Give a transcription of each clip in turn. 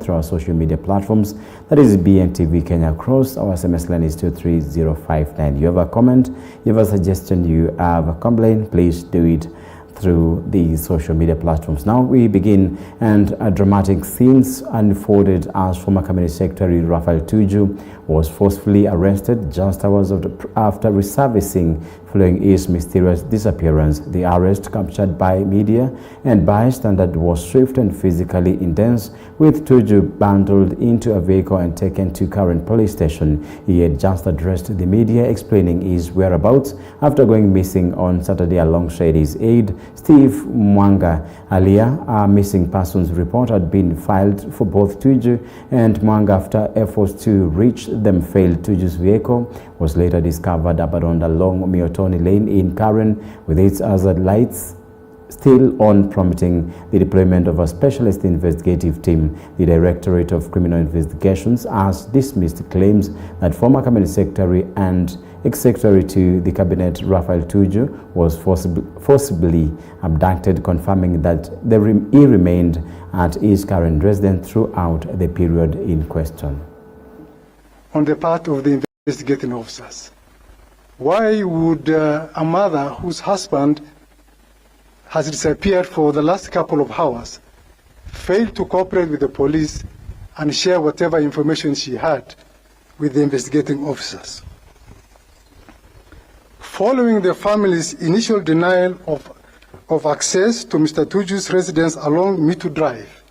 through our social media platforms. That is EBN TV Kenya across. Our SMS line is 23059. You have a comment, you have a suggestion, you have a complaint, please do it through the social media platforms. Now we begin, and dramatic scenes unfolded as former Cabinet Secretary Raphael Tuju was forcefully arrested just hours after resurfacing following his mysterious disappearance. The arrest, captured by media and bystanders, was swift and physically intense, with Tuju bundled into a vehicle and taken to Current police station. He had just addressed the media, explaining his whereabouts after going missing on Saturday alongside his aide, Steve Mwanga. Earlier, a missing persons report had been filed for both Tuju and Mwanga after efforts to reach them failed. Tuju's vehicle was later discovered abandoned along Miotoni Lane in Karen, with its hazard lights still on, prompting the deployment of a specialist investigative team. The Directorate of Criminal Investigations has dismissed claims that former Cabinet Secretary and ex-secretary to the Cabinet Raphael Tuju was forcibly abducted, confirming that he remained at his current residence throughout the period in question. On the part of the investigating officers, why would a mother whose husband has disappeared for the last couple of hours fail to cooperate with the police and share whatever information she had with the investigating officers? Following the family's initial denial of access to Mr. Tuju's residence along Mitu Drive,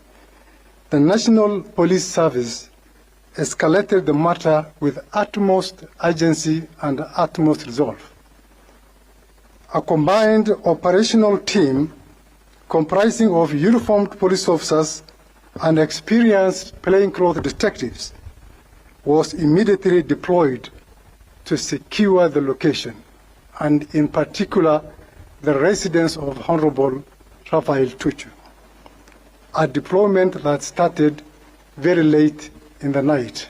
the National Police Service escalated the matter with utmost urgency and utmost resolve. A combined operational team comprising of uniformed police officers and experienced plainclothes detectives was immediately deployed to secure the location, and in particular the residence of Honorable Raphael Tuju, a deployment that started very late in the night.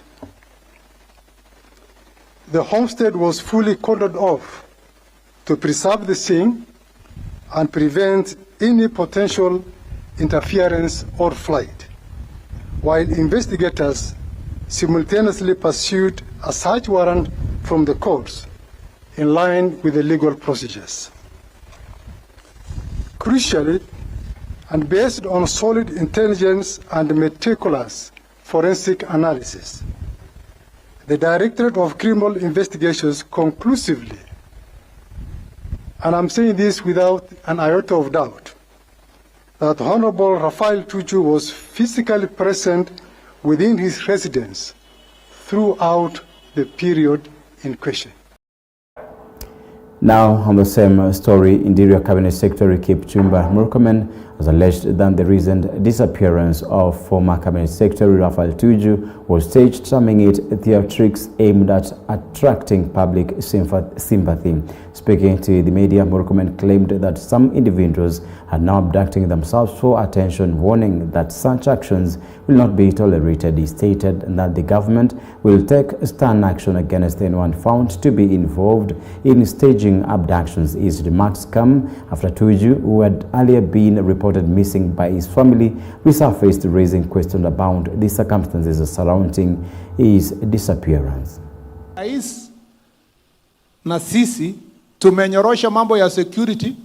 The homestead was fully cordoned off to preserve the scene and prevent any potential interference or flight, while investigators simultaneously pursued a search warrant from the courts in line with the legal procedures. Crucially, and based on solid intelligence and meticulous forensic analysis, the Directorate of Criminal Investigations conclusively, and I'm saying this without an iota of doubt, that Honorable Raphael Tuju was physically present within his residence throughout the period in question. Now, on the same story, Interior Cabinet Secretary Kipchumba Murkomen has alleged that the recent disappearance of former Cabinet Secretary Raphael Tuju was staged, terming it theatrics aimed at attracting public sympathy. Speaking to the media, Murkomen claimed that some individuals are now abducting themselves for attention, warning that such actions will not be tolerated. He stated that the government will take stern action against anyone found to be involved in staging abductions. His remarks come after Tuju, who had earlier been reported missing by his family, resurfaced, raising questions about the circumstances surrounding his disappearance. Rais na sisi tumenyorosha mambo ya security.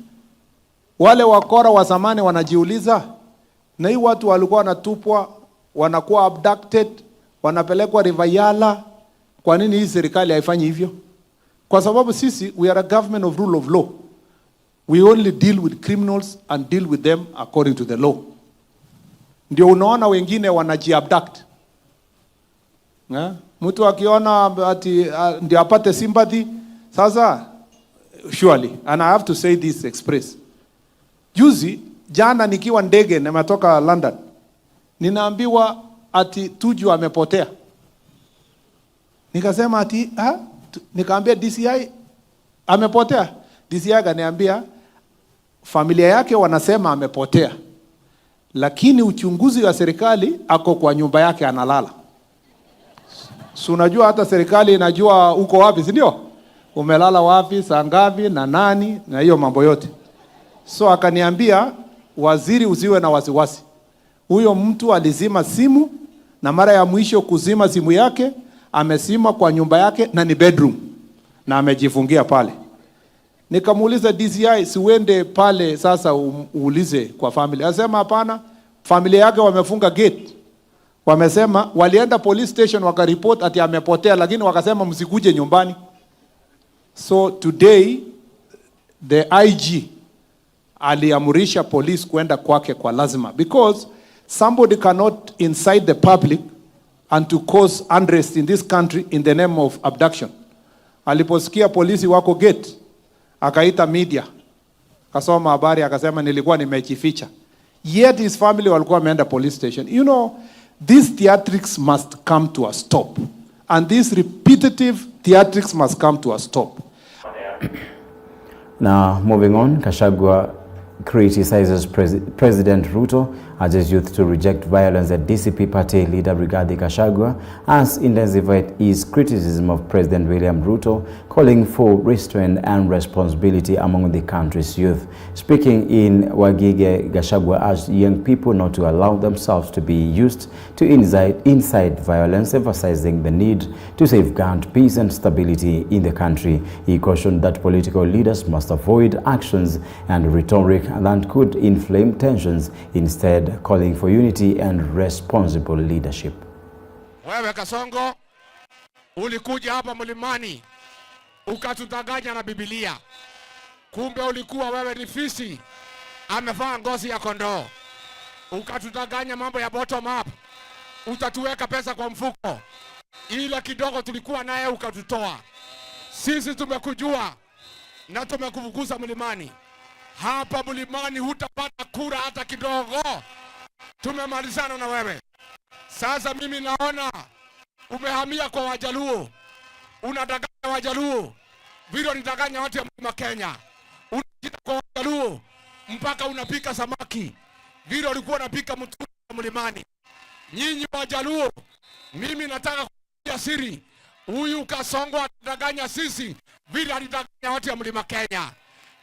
Wale wakora wa zamani wanajiuliza, na hii watu walikuwa wanatupwa, wanakuwa abducted, wanapelekwa Rivayala, kwa nini hii serikali haifanyi hivyo? Kwa sababu sisi, we are a government of rule of law. We only deal with criminals and deal with them according to the law. Ndio unaona wengine wanajiabduct. Mtu akiona ati ndio apate sympathy. Sasa, surely, and I have to say this express. Juzi, jana nikiwa ndege nimetoka London, ninaambiwa ati Tuju amepotea. Nikasema ati, nikaambia DCI amepotea. DCI akaniambia familia yake wanasema amepotea, lakini uchunguzi wa serikali ako kwa nyumba yake analala. So unajua hata serikali inajua uko wapi, si ndio? Umelala wapi, saa ngapi, na nani, na hiyo mambo yote. So akaniambia, waziri, usiwe na wasiwasi. Huyo mtu alizima simu na mara ya mwisho kuzima simu yake amesima kwa nyumba yake na ni bedroom na amejifungia pale. Nikamuuliza DCI, siwende pale sasa uulize kwa family. Asema hapana, familia yake wamefunga gate. Wamesema walienda police station wakaripoti ati amepotea, lakini wakasema msikuje nyumbani. So today the IG aliamurisha police kwenda kwake kwa lazima, because somebody cannot incite the public and to cause unrest in this country in the name of abduction. Aliposikia polisi wako gate, akaita media, kasoma habari, akasema nilikuwa nimejificha. Yet his family walikuwa wameenda police station. You know, these theatrics must come to a stop. And these repetitive theatrics must come to a stop. Now, moving on, Gachagua criticizes President Ruto, urges youth to reject violence. The DCP party leader Rigathi Gachagua has intensified his criticism of President William Ruto, calling for restraint and responsibility among the country's youth. Speaking in Wagige, Gachagua urged young people not to allow themselves to be used to incite violence, emphasizing the need to safeguard peace and stability in the country. He cautioned that political leaders must avoid actions and rhetoric that could inflame tensions, instead calling for unity and responsible leadership. Wewe Kasongo, ulikuja hapa mlimani ukatudanganya na Biblia. Kumbe ulikuwa wewe ni fisi amevaa ngozi ya kondoo. Ukatudanganya mambo ya bottom up. Utatuweka pesa kwa mfuko. Ile kidogo tulikuwa naye ukatutoa. Sisi tumekujua na tumekufukuza mlimani. Hapa mlimani hutapata kura hata kidogo. Tumemalizana na wewe. Sasa mimi naona umehamia kwa Wajaluo. Unadanganya Wajaluo. Vile unadanganya watu ya mlima Kenya. Unajita kwa Wajaluo mpaka unapika samaki. Vile ulikuwa unapika mtuni mlimani. Nyinyi Wajaluo, mimi nataka kuambia siri. Huyu Kasongo atadanganya sisi vile alidanganya watu ya mlima Kenya.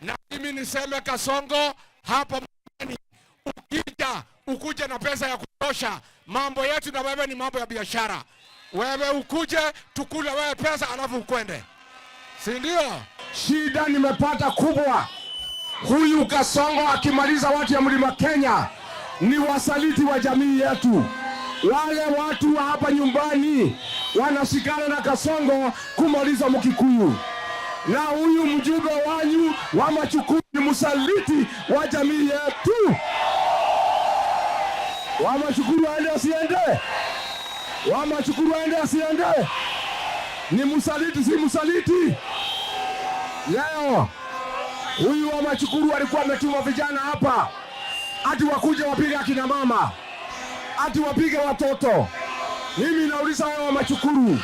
Na mimi niseme Kasongo hapa mlimani, ukuje na pesa ya kutosha. Mambo yetu na wewe ni mambo ya biashara. Wewe ukuje tukule wewe pesa alafu ukwende. Si ndio? Shida nimepata kubwa. Huyu Kasongo akimaliza watu ya mlima Kenya ni wasaliti wa jamii yetu. Wale watu wa hapa nyumbani wanashikana na Kasongo kumaliza Mkikuyu. Na huyu mjumbe wanyu wa Machukuru ni msaliti wa jamii yetu. Wa Machukuru aende asiende? Wa Machukuru aende asiende? Ni msaliti si msaliti? Leo huyu wa Machukuru alikuwa ametuma vijana hapa ati wakuje wapige akina mama, ati wapige watoto. Mimi nauliza wewe wa Machukuru,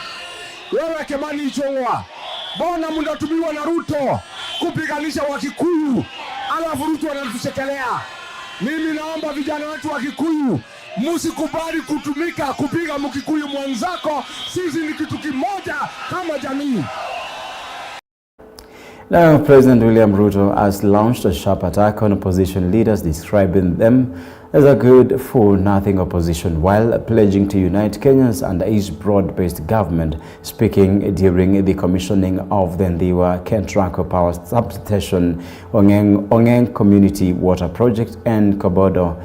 wewe Kimani Ichung'wah, mbona mnatumiwa na Ruto kupiganisha Wakikuyu alafu Ruto anatuchekelea? Mimi naomba vijana wetu wa Kikuyu, msikubali kutumika kupiga Mkikuyu mwenzako. Sisi ni kitu kimoja kama jamii. Now, President William Ruto has launched a sharp attack on opposition leaders, describing them as a good for nothing opposition, while pledging to unite Kenyans under his broad-based government. Speaking during the commissioning of the Ndiwa Kentraco Power Substation, Ongeng Community Water Project and Kobodo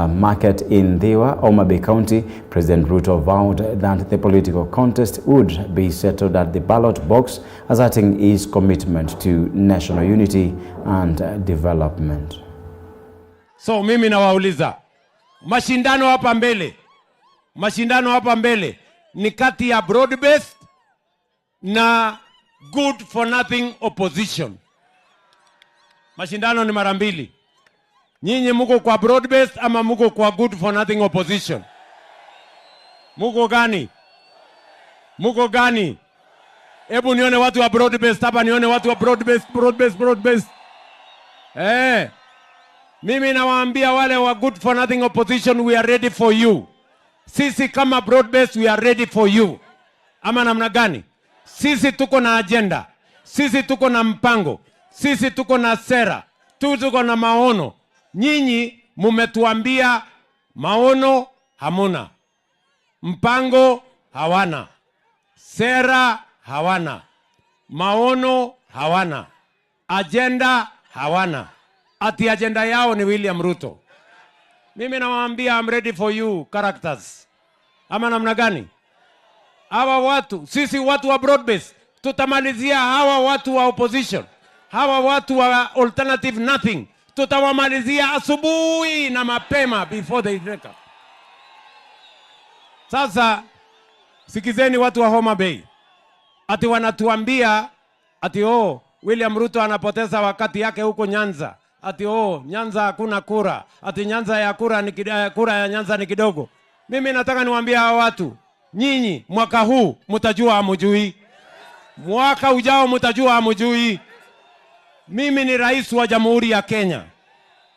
Market in Ndiwa, Homa Bay County, President Ruto vowed that the political contest would be settled at the ballot box, asserting his commitment to national unity and development. So mimi nawauliza, mashindano hapa mbele ni kati ya broad-based na good for nothing opposition. Mashindano ni mara mbili. Nyinyi muko kwa broad-based ama muko kwa good for nothing opposition? Muko gani? Hebu nione watu wa broad-based hapa, nione watu wa broad-based. Mimi nawaambia wale wa good for nothing opposition, we are ready for you. Sisi kama broad-based, we are ready for you. Ama namna gani? Sisi tuko na agenda. Sisi tuko na mpango. Sisi tuko na sera. Tuko na maono. Nyinyi mumetuambia maono hamuna. Mpango hawana, sera hawana, maono hawana, agenda hawana. Ati agenda yao ni William Ruto. Mimi nawaambia I'm ready for you characters. Ama namna gani? Hawa watu, sisi watu wa broad-based, tutamalizia hawa watu wa opposition. Hawa watu wa alternative nothing, tutawamalizia asubuhi na mapema before they wake up. Sasa sikizeni watu wa Homa Bay. Ati wanatuambia ati William Ruto anapoteza wakati yake huko Nyanza. Ati Nyanza hakuna kura. Ati Nyanza ya kura ya Nyanza ni kidogo. Mimi nataka niwaambie hawa watu, nyinyi mwaka huu mtajua hamjui. Mwaka ujao mtajua hamjui. Mimi ni rais wa Jamhuri ya Kenya.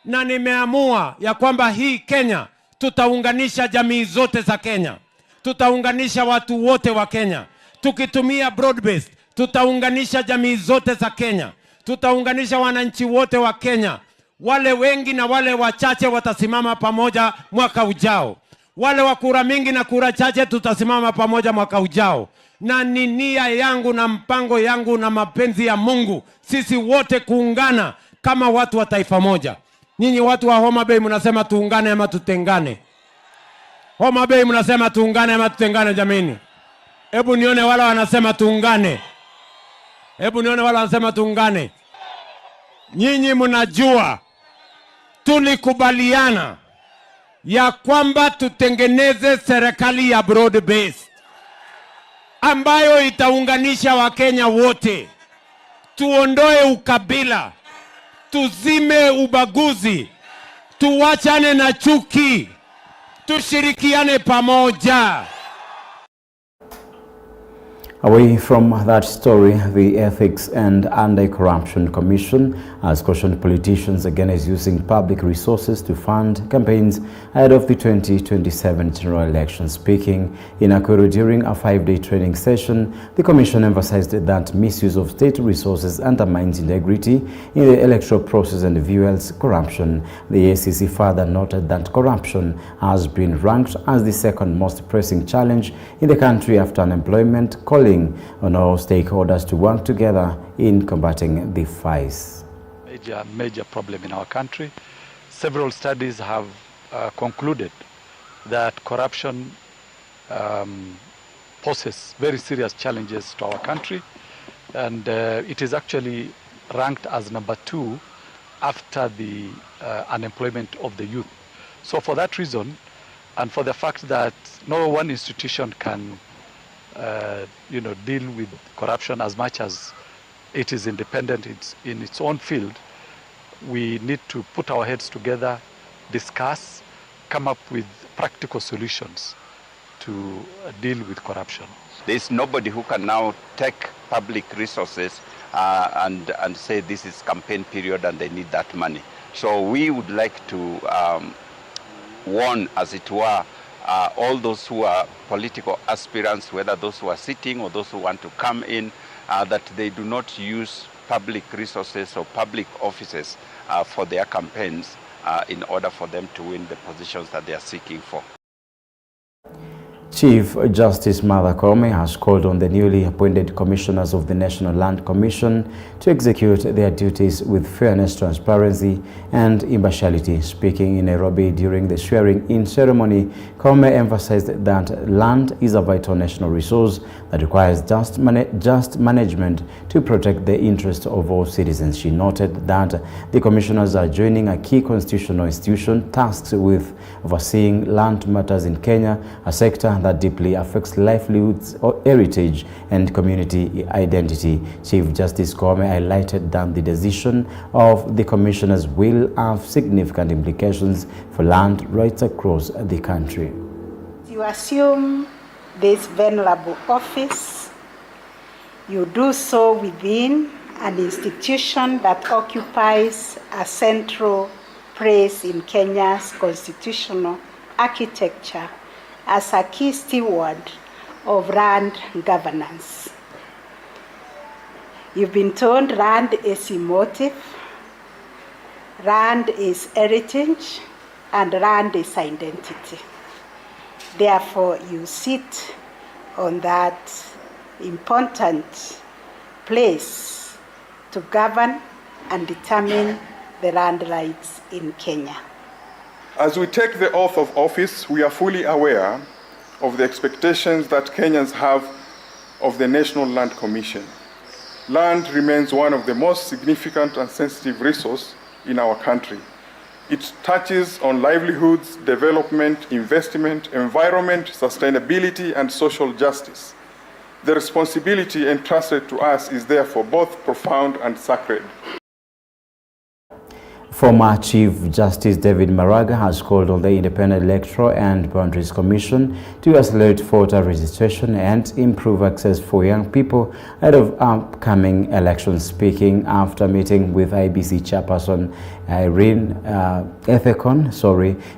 Na nimeamua ya kwamba hii Kenya tutaunganisha jamii zote za Kenya. Tutaunganisha watu wote wa Kenya. Tukitumia broad based, tutaunganisha jamii zote za Kenya. Tutaunganisha wananchi wote wa Kenya. Wale wengi na wale wachache watasimama pamoja mwaka ujao. Wale wa kura mingi na kura chache tutasimama pamoja mwaka ujao. Na ni nia yangu na mpango yangu na mapenzi ya Mungu, sisi wote kuungana kama watu wa taifa moja. Nyinyi watu wa Homa Bay mnasema tuungane ama tutengane? Homa Bay mnasema tuungane ama tutengane jameni? Hebu nione wala wanasema tuungane. Hebu nione wala wanasema tuungane. Nyinyi mnajua tulikubaliana ya kwamba tutengeneze serikali ya broad based ambayo itaunganisha Wakenya wote. Tuondoe ukabila, tuzime ubaguzi, tuwachane na chuki, tushirikiane pamoja. Away from that story, the Ethics and Anti-Corruption Commission has cautioned politicians against using public resources to fund campaigns ahead of the 2027 general election. Speaking in Nakuru during a 5-day training session, the commission emphasized that misuse of state resources undermines integrity in the electoral process and fuels corruption. The ACC further noted that corruption has been ranked as the second most pressing challenge in the country after unemployment, calling on all stakeholders to work together in combating the vice. Major problem in our country. Several studies have concluded that corruption poses very serious challenges to our country, and it is actually ranked as number 2 after the unemployment of the youth. So for that reason, and for the fact that no one institution can deal with corruption as much as it is independent in its own field, we need to put our heads together, discuss, come up with practical solutions to deal with corruption. There is nobody who can now take public resources and say this is campaign period and they need that money. So we would like to warn, as it were, all those who are political aspirants, whether those who are sitting or those who want to come in, that they do not use public resources or public offices for their campaigns in order for them to win the positions that they are seeking for. Chief Justice Martha Koome has called on the newly appointed commissioners of the National Land Commission to execute their duties with fairness, transparency, and impartiality. Speaking in Nairobi during the swearing-in ceremony, Koome emphasized that land is a vital national resource that requires just management to protect the interests of all citizens. She noted that the commissioners are joining a key constitutional institution tasked with overseeing land matters in Kenya, a sector that deeply affects livelihoods, heritage, and community identity. Chief Justice Koome highlighted that the decision of the commissioners will have significant implications for land rights across the country. You assume this venerable office, you do so within an institution that occupies a central place in Kenya's constitutional architecture as a key steward of land governance. You've been told land is emotive, land is heritage, and land is identity. Therefore, you sit on that important place to govern and determine the land rights in Kenya. As we take the oath of office, we are fully aware of the expectations that Kenyans have of the National Land Commission. Land remains one of the most significant and sensitive resources in our country. It touches on livelihoods, development, investment, environment, sustainability, and social justice. The responsibility entrusted to us is therefore both profound and sacred. Former Chief Justice David Maraga has called on the Independent Electoral and Boundaries Commission to accelerate voter registration and improve access for young people ahead of upcoming elections. Speaking after meeting with IBC Chairperson Irene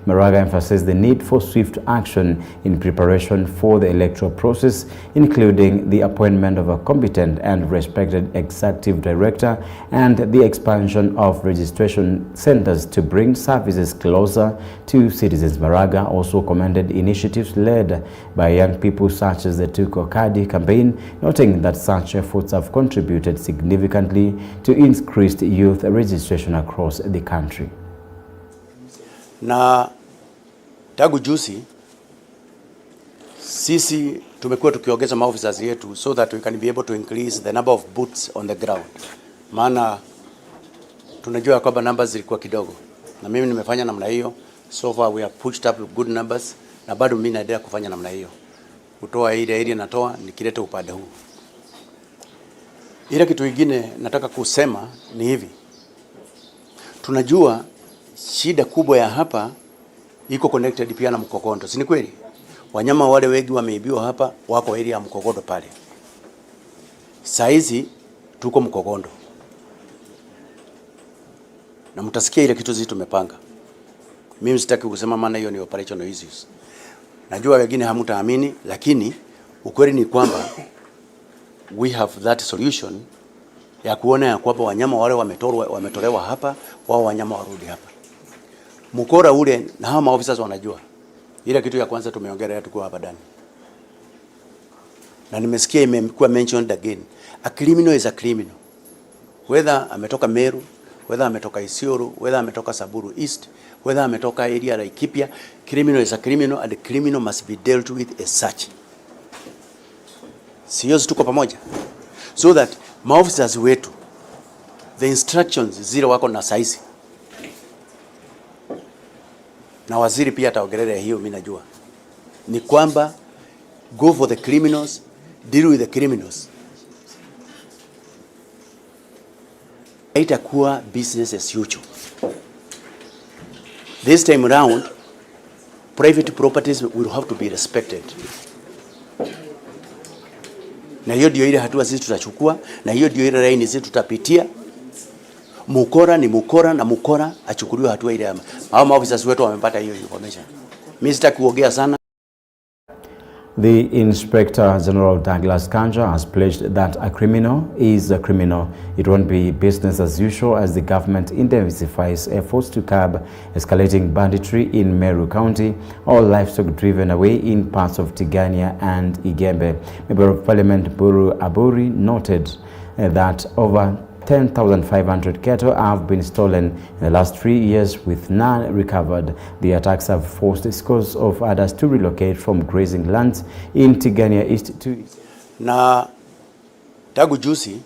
Maraga emphasized the need for swift action in preparation for the electoral process, including the appointment of a competent and respected executive director and the expansion of registration centers to bring services closer to citizens. Maraga also commended initiatives led by young people such as the Tuko Kadi campaign, noting that such efforts have contributed significantly to increased youth registration across the country. Na tangu juzi sisi tumekuwa tukiongeza maofficers yetu so that we can be able to increase the number of boots on the ground. Maana tunajua kwamba numbers zilikuwa kidogo, na mimi nimefanya namna hiyo. So far we have pushed up good numbers, na bado mimi naendelea kufanya namna hiyo, kutoa ile area natoa nikileta upande huu. Ile kitu kingine nataka kusema ni hivi, tunajua shida kubwa ya hapa iko connected pia na Mkokondo, si ni kweli? Wanyama wale wengi wameibiwa hapa, wako area ya Mkokondo pale. Saizi tuko Mkokondo, na mtasikia ile kitu tumepanga. Mimi sitaki kusema maana hiyo ni operational issues. Najua wengine hamtaamini, lakini ukweli ni kwamba we have that solution ya kuona ya kwamba wanyama wale wametolewa hapa, wao wanyama warudi hapa. Mkora ule na hawa maofficers wanajua. Ile kitu ya kwanza tumeongelea tukiwa hapa ndani. Na nimesikia imekuwa mentioned again. A criminal is a criminal. Whether ametoka Meru, whether ametoka Isiolo, whether ametoka Samburu East, whether ametoka area la Laikipia, criminal is a criminal and the criminal must be dealt with as such. Sio tuko pamoja. So that maofficers wetu, the instructions zile wako na saizi. Na waziri pia ataongelea hiyo, mimi najua. Ni kwamba go for the criminals, deal with the criminals. Itakuwa business as usual. This time around, private properties will have to be respected. Na hiyo ndio ile hatua sisi tutachukua, na hiyo ndio ile line sisi tutapitia. Mukora ni mukora, na mukora achukuliwe hatua ile. Hao maofficers wetu wamepata hiyo information. Mimi sitaki kuongea sana. The Inspector General Douglas Kanja has pledged that a criminal is a criminal. It won't be business as usual as the government intensifies efforts to curb escalating banditry in Meru County or livestock driven away in parts of Tigania and Igembe. Member of Parliament Buru Aburi noted that over 10,500 cattle have been stolen in the last 3 years with none recovered. The attacks have forced scores of others to relocate from grazing lands in Tigania East to... Na tangu juzi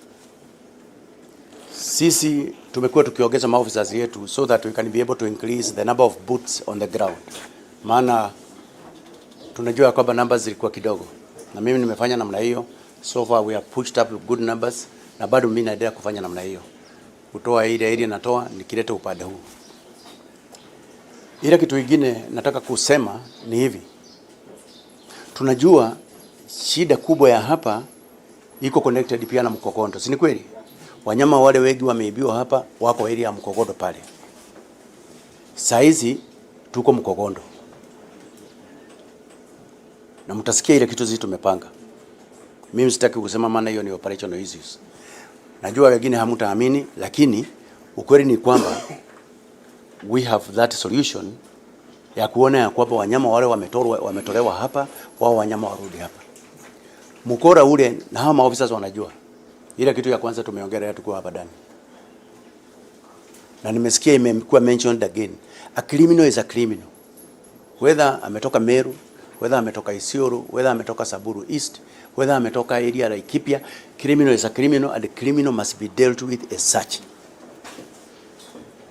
sisi tumekuwa tukiongeza maofficers yetu so that we can be able to increase the number of boots on the ground. Maana tunajua kwamba numbers zilikuwa kidogo, na mimi nimefanya namna hiyo. So far we have pushed up good numbers, na bado mimi naendelea kufanya namna hiyo, kutoa ile area natoa nikileta upande huu. Ile kitu kingine nataka kusema ni hivi, tunajua shida kubwa ya hapa iko connected pia na Mkokondo, si ni kweli? Wanyama wale wengi wameibiwa hapa, wako area ya Mkokondo pale. Saizi tuko Mkokondo, na mtasikia ile kitu tumepanga. Mimi sitaki kusema maana hiyo ni operational issues. Najua wengine hamtaamini, lakini ukweli ni kwamba we have that solution ya kuona ya kwamba wanyama wale wametolewa hapa, wao wanyama warudi hapa. Mkora ule na hawa maofisa wanajua. Ile kitu ya kwanza tumeongelea tukiwa hapa ndani. Na nimesikia imekuwa mentioned again. A criminal is a criminal. Whether ametoka Meru, whether ametoka Isiolo, whether ametoka Samburu East, whether ametoka area ya Laikipia, criminal is a criminal and the criminal must be dealt with as such.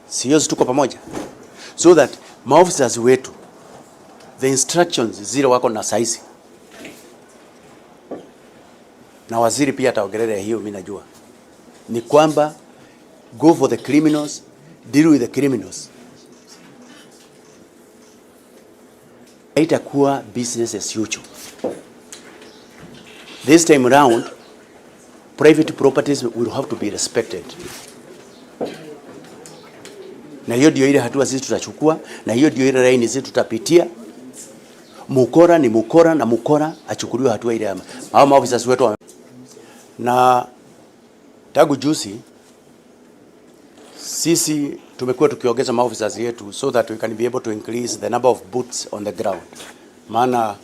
Sio tuko pamoja. So that maofisa wetu, the instructions zile wako na saizi. Na waziri pia ataongelea hiyo, mimi najua. Ni kwamba go for the criminals, deal with the criminals. Itakuwa business as usual. This time around, private properties will have to be respected. Na hiyo ndio ile hatua sisi tutachukua, na hiyo ndio ile line sisi tutapitia. Mukora ni mukora na mukora achukuliwe hatua ile ama. Hao maofisa wetu na tangu juzi sisi tumekuwa tukiongeza maofisa yetu so that we can be able to increase the number of boots on the ground. Maana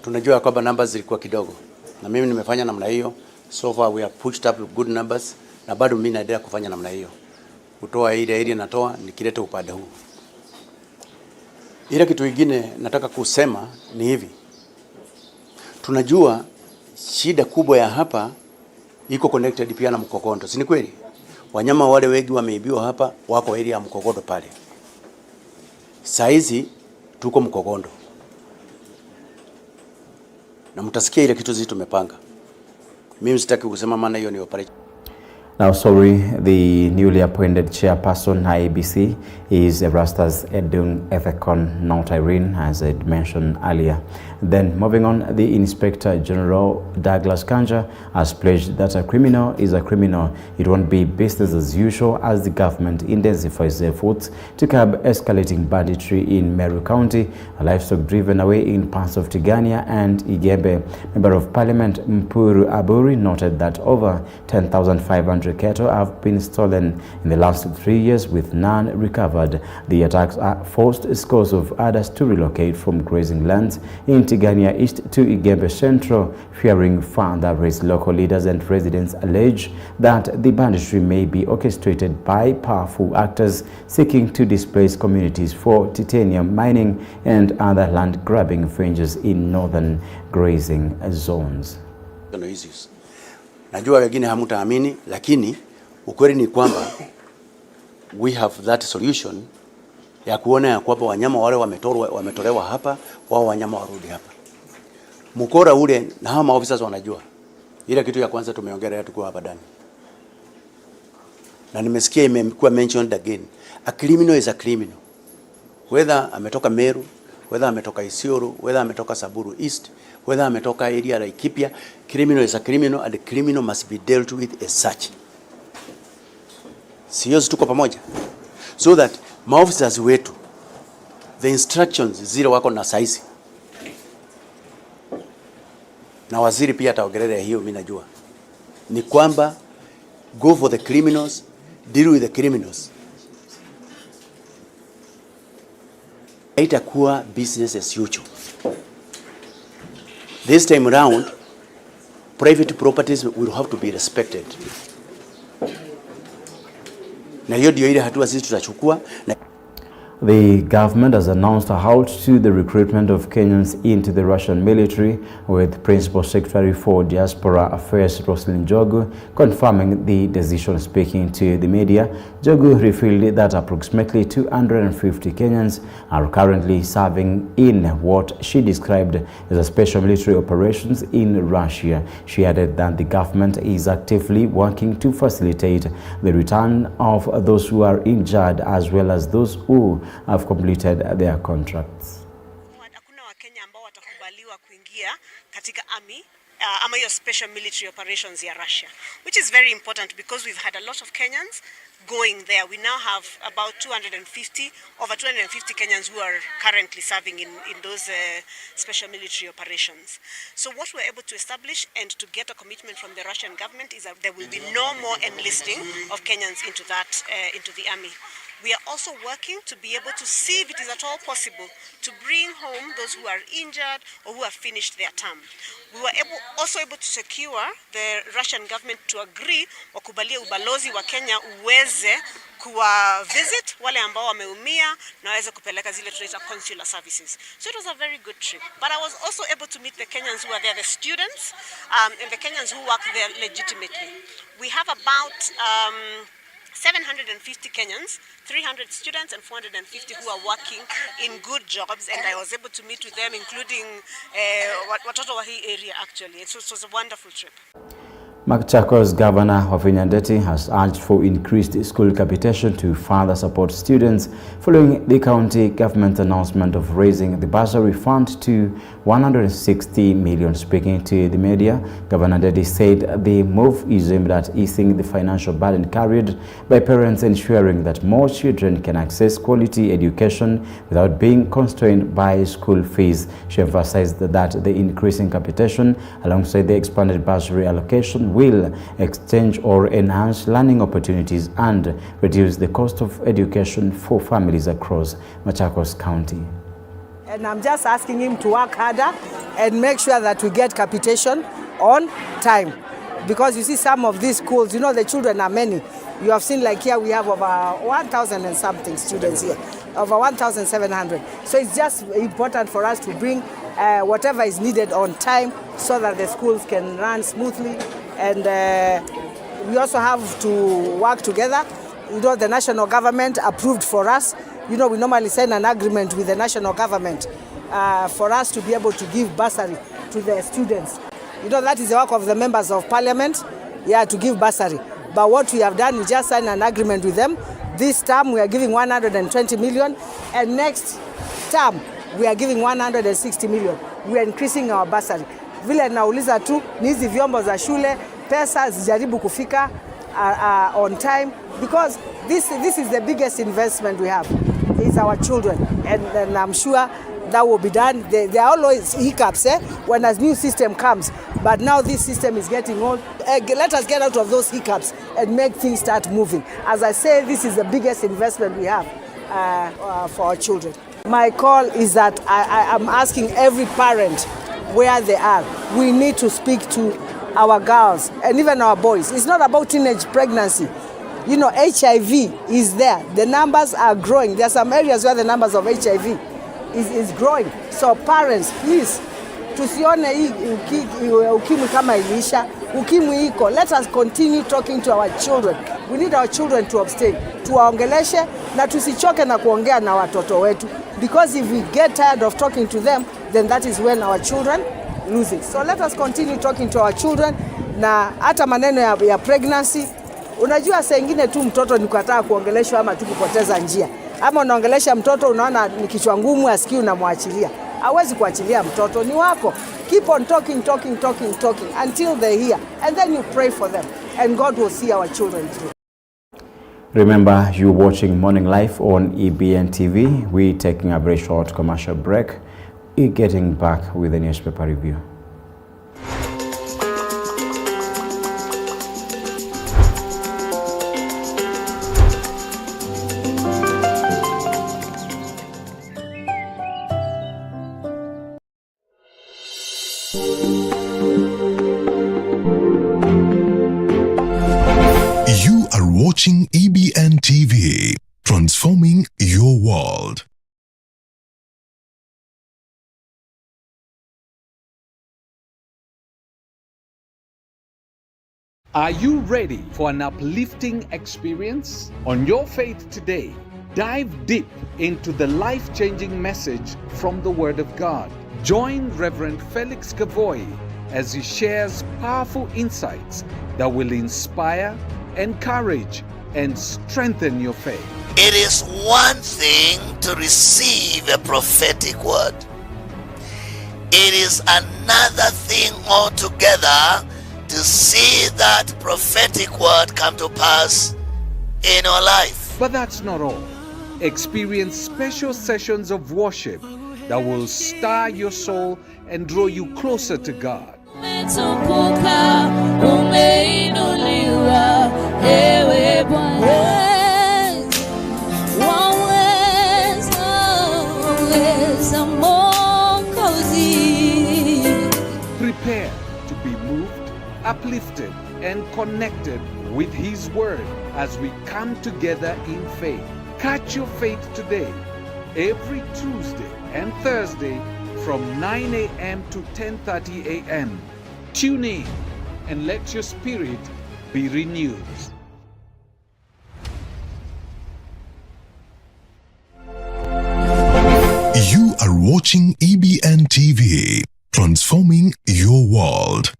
tunajua kwamba numbers zilikuwa kidogo. Na mimi nimefanya namna hiyo. So far we have pushed up good numbers na bado mimi naendelea kufanya namna hiyo. Kutoa ile natoa nikileta upande huu. Ile kitu kingine nataka kusema ni hivi. Tunajua shida kubwa ya hapa iko connected pia na Mkokondo. Si ni kweli? Wanyama wale wengi wameibiwa hapa wako area ya Mkokondo pale. Saizi tuko Mkokondo. Na mtasikia ile kitu zitu tumepanga. Mimi sitaki kusema maana hiyo ni operation. Now, sorry, the newly appointed chairperson IEBC is Erastus Edun Ethekon, not Irene, as I mentioned earlier. Then, moving on, the Inspector General Douglas Kanja has pledged that a criminal is a criminal. It won't be business as usual as the government intensifies efforts to curb escalating banditry in Meru County, livestock driven away in parts of Tigania and Igembe. Member of Parliament Mpuru Aburi noted that over 10,500 cattle have been stolen in the last 3 years with none recovered. The attacks are forced scores of others to relocate from grazing lands in Tigania East to Igembe Central, fearing further raids. Local leaders and residents allege that the banditry may be orchestrated by powerful actors seeking to displace communities for titanium mining and other land grabbing ventures in northern grazing zones. Najua wengine hamtaamini, lakini ukweli ni kwamba we have that solution ya kuona ya kwamba wanyama wale wametolewa hapa, wao wanyama warudi hapa. Mkora ule na hawa maofisa wanajua. Ile kitu ya kwanza tumeongelea tukiwa hapa ndani. Na nimesikia imekuwa mentioned again. A criminal is a criminal. Whether ametoka Meru, whether ametoka Isiolo, whether ametoka Samburu East, whether ametoka area ya Laikipia, criminal is a criminal and the criminal must be dealt with as such. Sio tuko pamoja. So that maofisa wetu, the instructions zile wako na saizi. Na waziri pia ataongelea hiyo, mimi najua. Ni kwamba go for the criminals, deal with the criminals. Itakuwa business as usual. This time around, private properties will have to be respected. Na hiyo ndio ile hatua sisi tutachukua. The government has announced a halt to the recruitment of Kenyans into the Russian military, with Principal Secretary for Diaspora Affairs Roslyn Jogu confirming the decision. Speaking to the media, Jogu revealed that approximately 250 Kenyans are currently serving in what she described as a special military operations in Russia. She added that the government is actively working to facilitate the return of those who are injured as well as those who have completed their contracts. Hakuna Wakenya ambao watakubaliwa kuingia katika army ama hiyo special military operations ya Russia, which is very important because we've had a lot of Kenyans going there. We now have about over 250 Kenyans who are currently serving in those special military operations. So what we're able to establish and to get a commitment from the Russian government is that there will be no more enlisting of Kenyans into the army. We are also working to be able to see if it is at all possible to bring home those who are injured or who have finished their term. We were also able to secure the Russian government to agree wakubalie ubalozi wa Kenya uweze kuwa visit wale ambao wameumia na waweze kupeleka zile tunaita consular services. So it was a very good trip. But I was also able to meet the Kenyans who are there, the students, and the Kenyans who work there legitimately. We have about 750 Kenyans, 300 students and 450 who are working in good jobs, and I was able to meet with them, including Watoto wa hii area actually. It was a wonderful trip. Machakos Governor Wavinya Ndeti has urged for increased school capitation to further support students following the county government announcement of raising the bursary fund to 160 million. Speaking to the media, Governor Ndeti said the move is aimed at easing the financial burden carried by parents, ensuring that more children can access quality education without being constrained by school fees. She emphasized that the increasing capitation alongside the expanded bursary allocation will exchange or enhance learning opportunities and reduce the cost of education for families across Machakos County. And I'm just asking him to work harder and make sure that we get capitation on time. Because you see some of these schools, you know, the children are many. You have seen like here we have over 1,000 and something students here, over 1,700. So it's just important for us to bring whatever is needed on time so that the schools can run smoothly. And we also have to work together. You know, the national government approved for us. You know, we normally sign an agreement with the national government for us to be able to give bursary to the students. You know, that is the work of the members of parliament, to give bursary. But what we have done, we just signed an agreement with them. This term, we are giving 120 million. And next term, we are giving 160 million. We are increasing our bursary. Vile nauliza tu, ni hizi vyombo za shule, pesa zijaribu kufika on time, because this is the biggest investment we have. It's our children, and I'm sure that will be done. There are always hiccups when a new system comes, but now this system is getting old. Let us get out of those hiccups and make things start moving. As I say, this is the biggest investment we have for our children. My call is that I'm asking every parent where they are. We need to speak to our girls and even our boys. It's not about teenage pregnancy. You know, HIV is there. The numbers are growing. There are some areas where the numbers of HIV is growing. So parents, please, tusione hii ukimwi kama ilisha. Ukimwi iko. Let us continue talking to our children. We need our children to abstain. Tuwaongeleshe na tusichoke na kuongea na watoto wetu. Because if we get tired of talking to them, then that is when our children lose it. So let us continue talking to our children. Na hata maneno ya pregnancy, unajua saa ingine tu mtoto ni kukataa kuongeleshwa ama tu kupoteza njia. Ama unaongelesha mtoto unaona ni kichwa ngumu asikii unamwachilia. Hawezi kuachilia mtoto, ni wako. Keep on talking until they hear. And then you pray for them. And God will see our children through. Remember, you're watching Morning Live on EBN TV. We're taking a very short commercial break. We're getting back with the newspaper review. You are watching EBN TV, transforming your world. Are you ready for an uplifting experience? On Your Faith Today, dive deep into the life-changing message from the Word of God. Join Reverend Felix Kavoy as he shares powerful insights that will inspire, encourage, and strengthen your faith. It is one thing to receive a prophetic word. It is another thing altogether to see that prophetic word come to pass in our life. But that's not all. Experience special sessions of worship that will stir your soul and draw you closer to God. Prepare to be moved, uplifted, and connected with His Word as we come together in faith. Catch your faith today, every Tuesday and Thursday from 9 a.m. to 10:30 a.m. Tune in and let your spirit be renewed. You are watching EBN TV, transforming your world.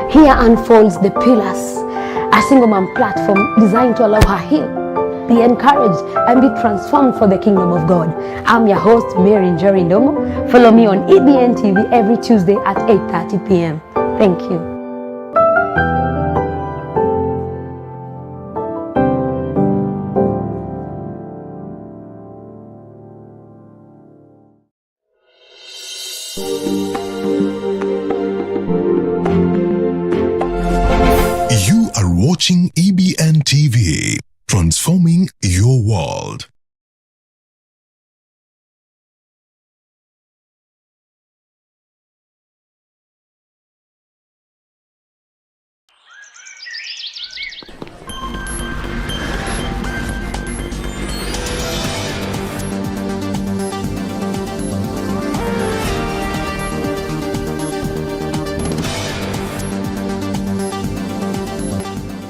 Here unfolds the pillars, a single man platform designed to allow her heal, be encouraged, and be transformed for the kingdom of God. I'm your host, Mary Njeri Ndomo. Follow me on EBN TV every Tuesday at 8:30 p.m. Thank you. You are watching EBN TV, transforming your world.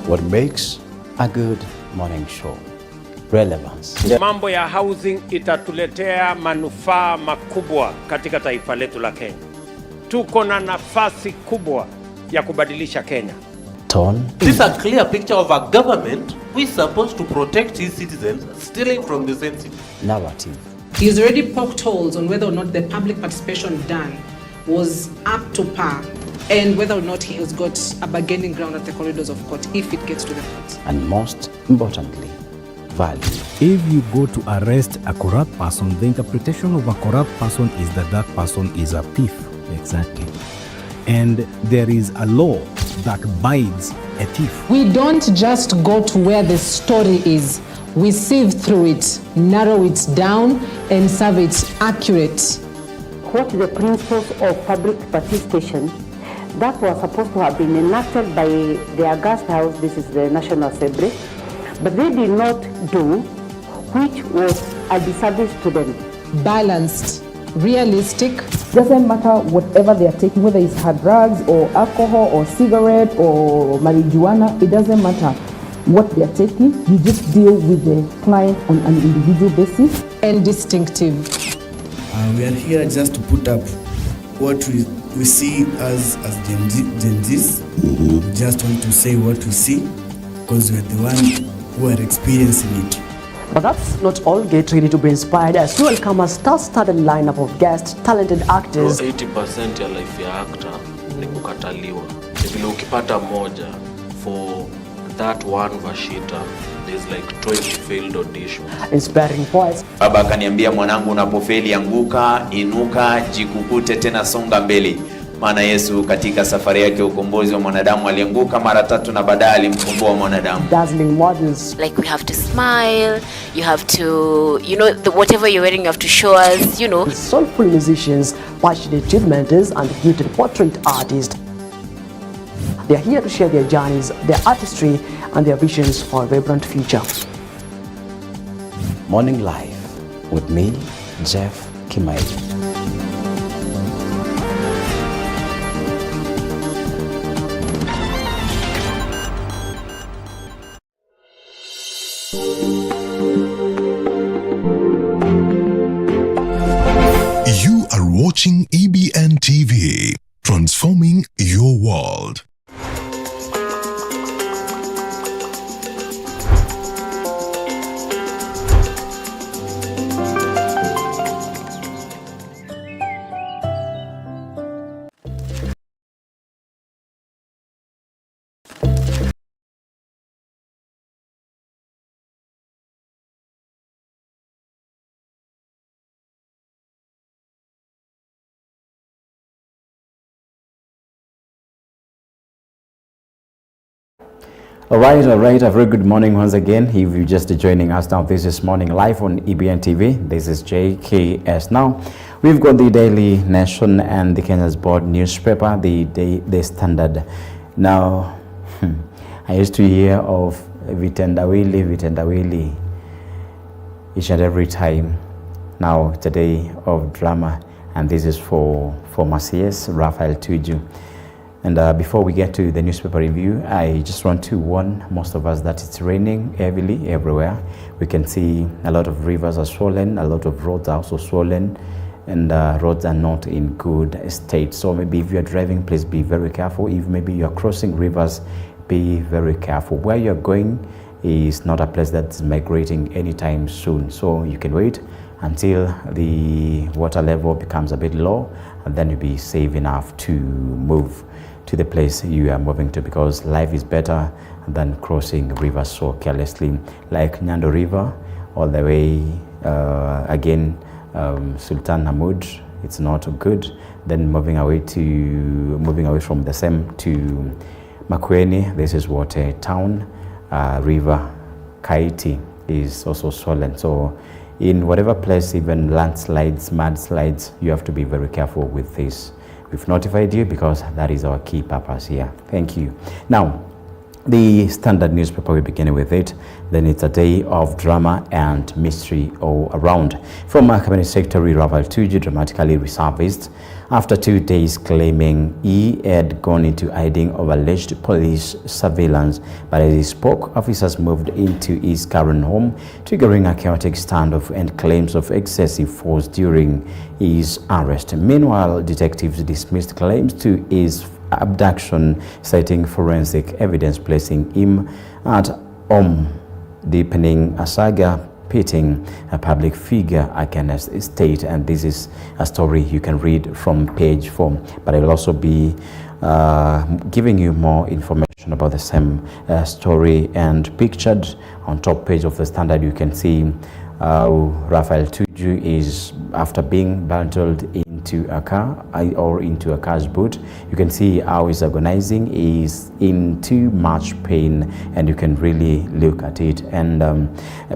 What makes a good morning show? Relevance. Mambo ya housing itatuletea manufaa makubwa katika taifa letu la Kenya. Tuko na nafasi kubwa ya kubadilisha Kenya. Tone. This is a clear picture of a government who is supposed to protect his citizens stealing from the same city. Narrative. He's already poked holes on whether or not the public participation done was up to par, and whether or not he has got a bargaining ground at the corridors of court if it gets to the courts. And most importantly, value. If you go to arrest a corrupt person, the interpretation of a corrupt person is that that person is a thief. Exactly. And there is a law that bides a thief. We don't just go to where the story is. We sieve through it, narrow it down, and serve it accurate. What the principles of public participation that was supposed to have been enacted by the August House, this is the National Assembly, but they did not do, which was a disservice to them. Balanced, realistic. Doesn't matter whatever they are taking, whether it's hard drugs or alcohol or cigarette or marijuana, it doesn't matter what they are taking. You just deal with the client on an individual basis. And distinctive. We are here just to put up what we see as Gen Zs. We just want to say what we see because we're the ones who are experiencing it. But that's not all. Get ready to be inspired as we welcome a star-studded lineup of guests, talented actors. 80% ya life ya actor ni kukataliwa. Vile ukipata moja for that one vashita, there's like 20 failed auditions. Inspiring voice. Baba akaniambia, mwanangu, unapofeli anguka, inuka, jikukute tena, songa mbele. Maana Yesu katika safari yake ukombozi wa mwanadamu alianguka mara 3 na baadaye alimkomboa mwanadamu. Dazzling models. Like we have to smile, you have to, whatever you're wearing you have to show us, Soulful musicians, passionate achievements, and gifted portrait artists. They are here to share their journeys, their artistry, and their visions for a vibrant future. Morning Live with me, Jeff Kimai. You are watching EBN TV, transforming your world. All right. A very good morning once again. If you're just joining us now, this is Morning Live on EBN TV. This is JKS. Now, we've got the Daily Nation and the Kenya's Board newspaper, the Standard. Now, I used to hear of vitendawili each and every time. Now, it's a day of drama, and this is for Masies Raphael Tuju. And before we get to the newspaper review, I just want to warn most of us that it's raining heavily everywhere. We can see a lot of rivers are swollen, a lot of roads are also swollen, and roads are not in good state. So maybe if you're driving, please be very careful. If maybe you're crossing rivers, be very careful. Where you're going is not a place that's migrating anytime soon. So you can wait until the water level becomes a bit low, and then you'll be safe enough to move to the place you are moving to, because life is better than crossing rivers so carelessly, like Nyando River all the way Sultan Hamoud. It's not good. Then moving away from the same to Makueni. This is Water Town. River Kaiti is also swollen. So in whatever place, even landslides, mudslides, you have to be very careful with this. We've notified you because that is our key purpose here. Thank you. Now, the Standard newspaper, we begin with it. Then it's a day of drama and mystery all around. Former Cabinet Secretary Raphael Tuju dramatically resurfaced after 2 days, claiming he had gone into hiding of alleged police surveillance. But as he spoke, officers moved into his current home, triggering a chaotic standoff and claims of excessive force during his arrest. Meanwhile, detectives dismissed claims to his abduction, citing forensic evidence placing him at home, deepening a saga pitting a public figure against a state. And this is a story you can read from page 4, but I will also be giving you more information about the same story. And pictured on top page of the Standard, you can see Raphael Tuju is, after being bundled into a car or into a car's boot, you can see how he's agonizing. He's in too much pain, and you can really look at it. And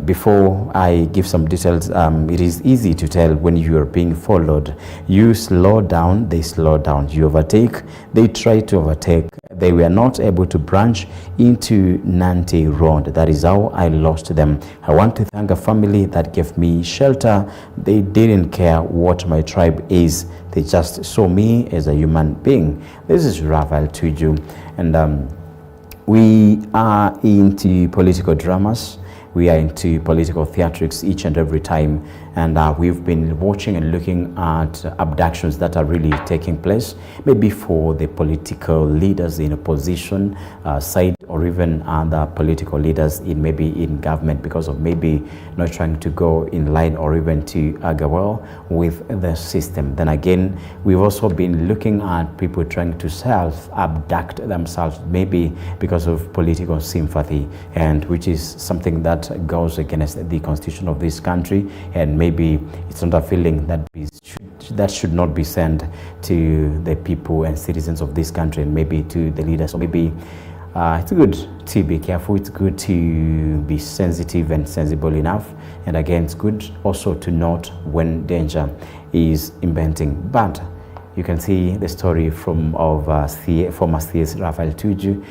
before I give some details, it is easy to tell when you are being followed. You slow down, they slow down. You overtake, they try to overtake. They were not able to branch into Nante Road. That is how I lost them. I want to thank a family that gave me shelter. They didn't care what my tribe is. They just saw me as a human being. This is Raphael Tuju. And we are into political dramas. We are into political theatrics each and every time. And we've been watching and looking at abductions that are really taking place, maybe for the political leaders in opposition side, or even other political leaders in government, because of maybe not trying to go in line or even to argue well with the system. Then again, we've also been looking at people trying to self-abduct themselves, maybe because of political sympathy, and which is something that goes against the constitution of this country, and maybe it's not a feeling that should not be sent to the people and citizens of this country, and maybe to the leaders. So maybe it's good to be careful. It's good to be sensitive and sensible enough. And again, it's good also to note when danger is impending. But you can see the story former CS Raphael Tuju.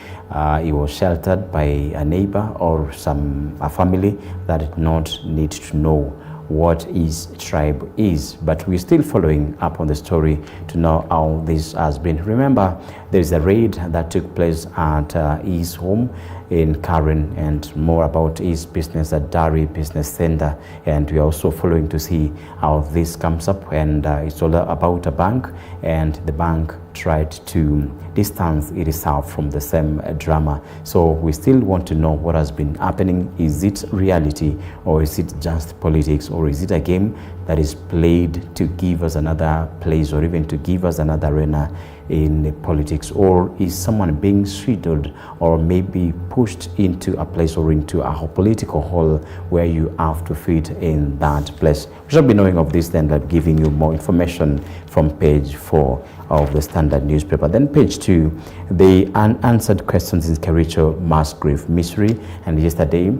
He was sheltered by a neighbor or a family that did not need to know what his tribe is. But we're still following up on the story to know how this has been. Remember, there is a raid that took place at his home in Karen, and more about his business at Dari Business Center. And we're also following to see how this comes up. And it's all about a bank, and the bank tried to distance itself from the same drama. So we still want to know what has been happening. Is it reality, or is it just politics, or is it a game that is played to give us another place, or even to give us another arena in politics, or is someone being swindled or maybe pushed into a place or into a political hole where you have to fit in that place? We shall be knowing of this, then I'm giving you more information from page 4 of the Standard newspaper. Then page 2, the unanswered questions in Kericho mass grave mystery. And yesterday,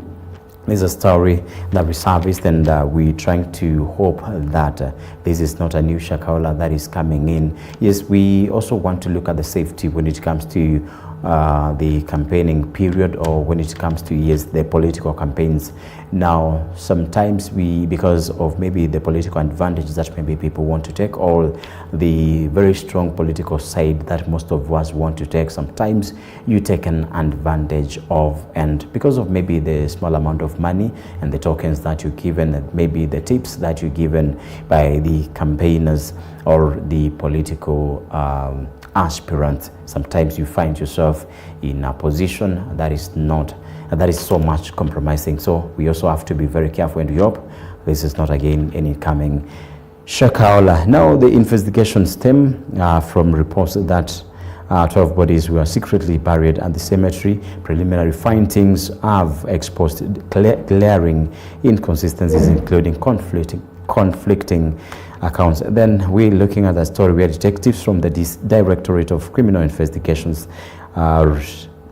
there's a story that we serviced, and we're trying to hope that this is not a new Shakahola that is coming in. Yes, we also want to look at the safety when it comes to the campaigning period, or when it comes to, yes, the political campaigns. Now, sometimes because of maybe the political advantage that maybe people want to take, or the very strong political side that most of us want to take, sometimes you take an advantage of, and because of maybe the small amount of money and the tokens that you're given, and maybe the tips that you're given by the campaigners or the political aspirant, sometimes you find yourself in a position that is so much compromising. So we also have to be very careful, and we hope this is not again any coming Shakahola. Now, the investigation stem from reports that 12 bodies were secretly buried at the cemetery. Preliminary findings have exposed glaring inconsistencies, including conflicting accounts. Then we're looking at a story where detectives from the Directorate of Criminal Investigations are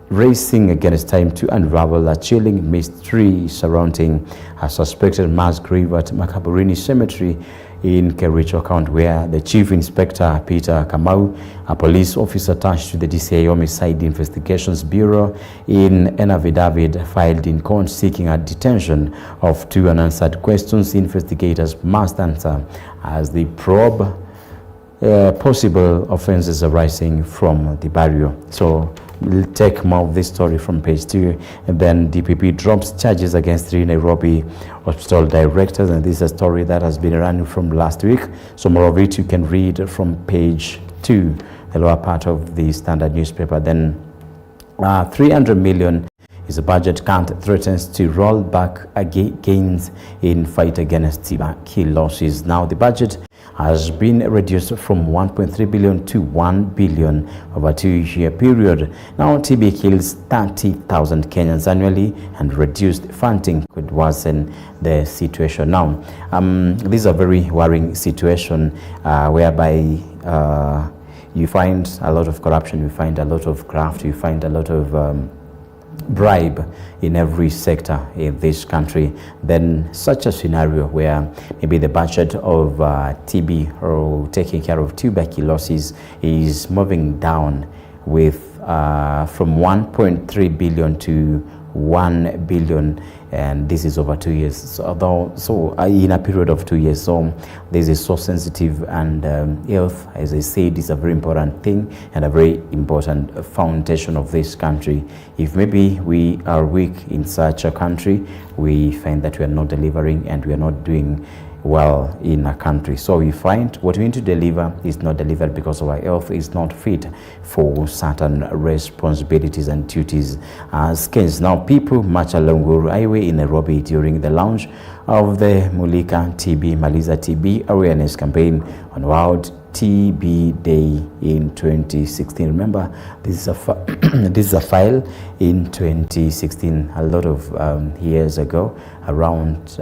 racing against time to unravel a chilling mystery surrounding a suspected mass grave at Makaburini Cemetery in Kericho County, where the Chief Inspector Peter Kamau, a police officer attached to the DCI Homicide Investigations Bureau, in an affidavit filed in court seeking a detention of 2 unanswered questions investigators must answer as they probe possible offenses arising from the burial. So we'll take more of this story from page 2. And then DPP drops charges against 3 Nairobi hospital directors, and this is a story that has been running from last week. So more of it you can read from page 2, the lower part of the Standard newspaper. Then 300 million is a budget cut, threatens to roll back gains in fight against tuberculosis. Now the budget has been reduced from 1.3 billion to 1 billion over a 2-year period. Now TB kills 30,000 Kenyans annually, and reduced funding could worsen the situation. Now, this is a very worrying situation whereby you find a lot of corruption, you find a lot of graft, you find a lot of bribe in every sector in this country. Then such a scenario where maybe the budget of TB or taking care of tuberculosis is moving down with from 1.3 billion to 1 billion, and this is over 2 years. So in a period of 2 years. So this is so sensitive, and health, as I said, is a very important thing and a very important foundation of this country. If maybe we are weak in such a country, we find that we are not delivering and we are not doing well in a country. So we find what we need to deliver is not delivered because our health is not fit for certain responsibilities and duties as Kenyans. Now, people march along Uhuru Highway in Nairobi during the launch of the Mulika TB Maliza TB awareness campaign on World TB Day in 2016. Remember, this is a file in 2016, a lot of years ago, around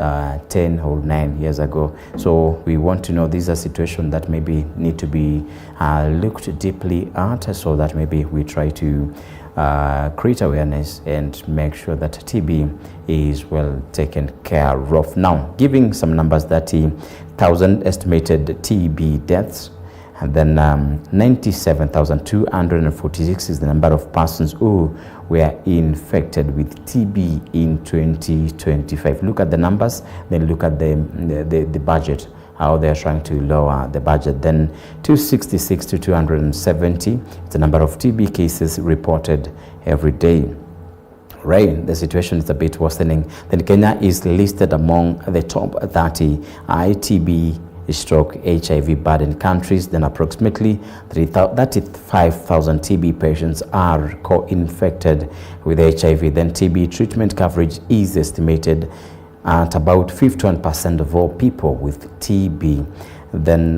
10 or 9 years ago. So we want to know, this is a situation that maybe need to be looked deeply at, so that maybe we try to create awareness and make sure that TB is well taken care of. Now, giving some numbers, 30,000 estimated TB deaths, and then 97,246 is the number of persons who were infected with TB in 2025. Look at the numbers, then look at the budget, how they're trying to lower the budget. Then 266 to 270 is the number of TB cases reported every day. Right, the situation is a bit worsening. Then Kenya is listed among the top 30 ITB stroke HIV burdened countries. Then approximately 35,000 TB patients are co-infected with HIV. Then TB treatment coverage is estimated at about 51% of all people with TB. Then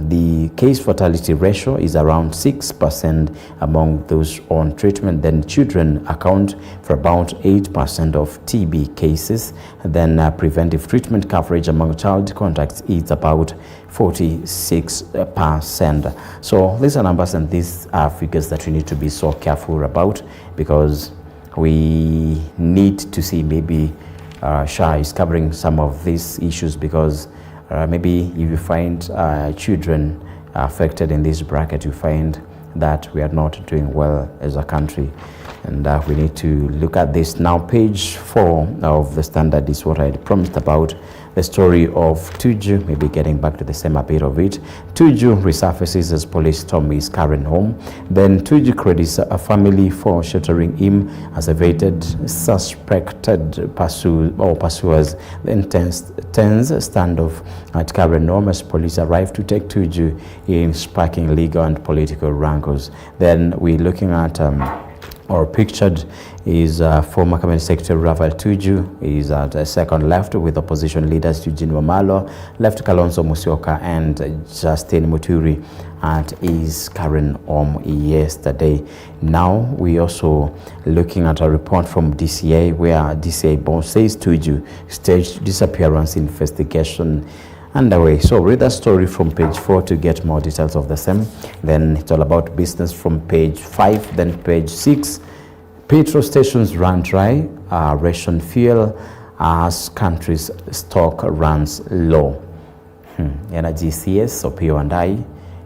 the case fatality ratio is around 6% among those on treatment. Then children account for about 8% of TB cases. Then preventive treatment coverage among child contacts is about 46%. So these are numbers and these are figures that we need to be so careful about, because we need to see maybe SHA is covering some of these issues, because maybe if you find children affected in this bracket, you find that we are not doing well as a country, and we need to look at this. Now, page 4 of the Standard is what I had promised about, the story of Tuju, maybe getting back to the same a bit of it. Tuju resurfaces as police storm his current home. Then Tuju credits a family for sheltering him as evaded suspected pursuers. Then tense standoff at current home as police arrive to take Tuju in, sparking legal and political wrangles. Then we're looking at or pictured is former Cabinet Secretary Rafael Tuju is at the second left, with opposition leaders Eugene Wamalwa, left Kalonzo Musyoka and Justin Muturi at his current home yesterday. Now we also looking at a report from DCA, where DCA boss says Tuju staged disappearance investigation underway. So read that story from page 4 to get more details of the same. Then it's all about business from page 5. Then page 6, petrol stations run dry, ration fuel as country's stock runs low. Energy CS, so P&I,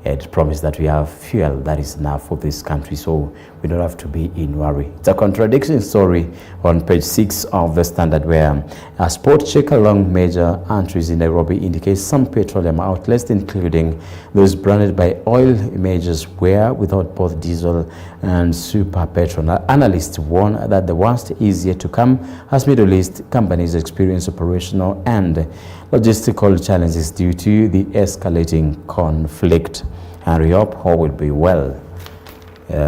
had promised that we have fuel that is enough for this country, so we don't have to be in worry. It's a contradiction story on page 6 of the Standard, where a spot check along major arteries in Nairobi indicates some petroleum outlets, including those branded by oil majors, were without both diesel and super petrol. Analysts warn that the worst is yet to come as Middle East companies experience operational and logistical challenges due to the escalating conflict. And we hope all will be well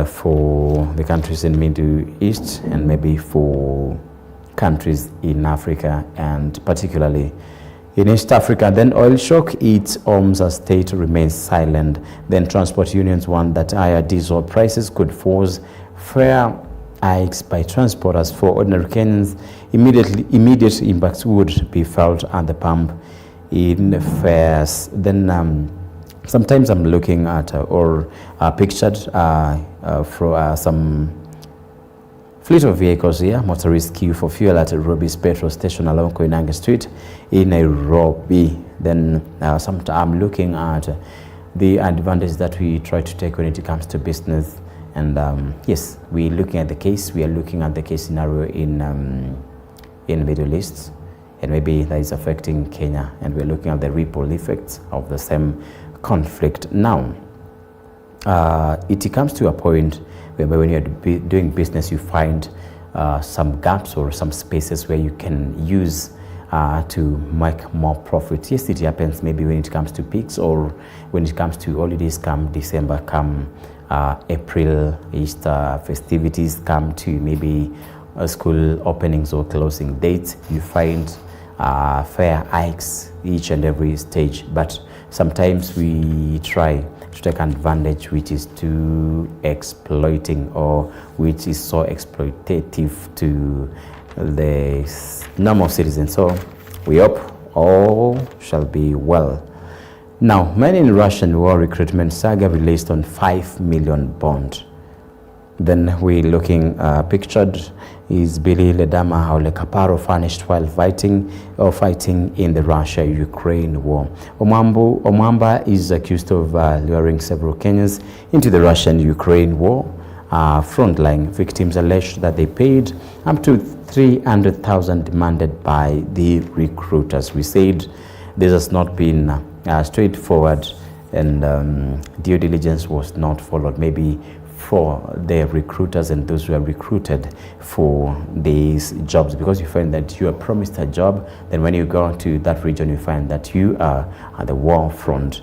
for the countries in Middle East, and maybe for countries in Africa, and particularly in East Africa. Then oil shock eats homes as state remains silent. Then transport unions warn that higher diesel prices could force fare hikes by transporters. For ordinary Kenyans, immediate impacts would be felt at the pump in fares. Then sometimes I'm looking at or pictured for some fleet of vehicles here. Motorists queue for fuel at Nairobi's petrol station along Koinange Street in Nairobi. Then I'm looking at the advantage that we try to take when it comes to business. And yes, we're looking at the case. We are looking at the case scenario in Middle East, and maybe that is affecting Kenya, and we're looking at the ripple effects of the same conflict. Now, it comes to a point where when you're doing business, you find some gaps or some spaces where you can use to make more profit. Yes, it happens maybe when it comes to peaks, or when it comes to holidays, come December, come April, Easter festivities, come to maybe school openings or closing dates, you find fare hikes each and every stage. But sometimes we try to take advantage, which is too exploiting, or which is so exploitative to the normal citizens. So we hope all shall be well. Now, men in Russian war recruitment saga released on 5 million bond. Then we're looking pictured is Billy Ledama Haulekaparo vanished while fighting in the Russia-Ukraine war. Omwamba is accused of luring several Kenyans into the Russian-Ukraine war. Frontline victims alleged that they paid up to 300,000 demanded by the recruiters. We said this has not been straightforward, and due diligence was not followed, maybe for the recruiters and those who are recruited for these jobs, because you find that you are promised a job, then when you go to that region you find that you are at the war front,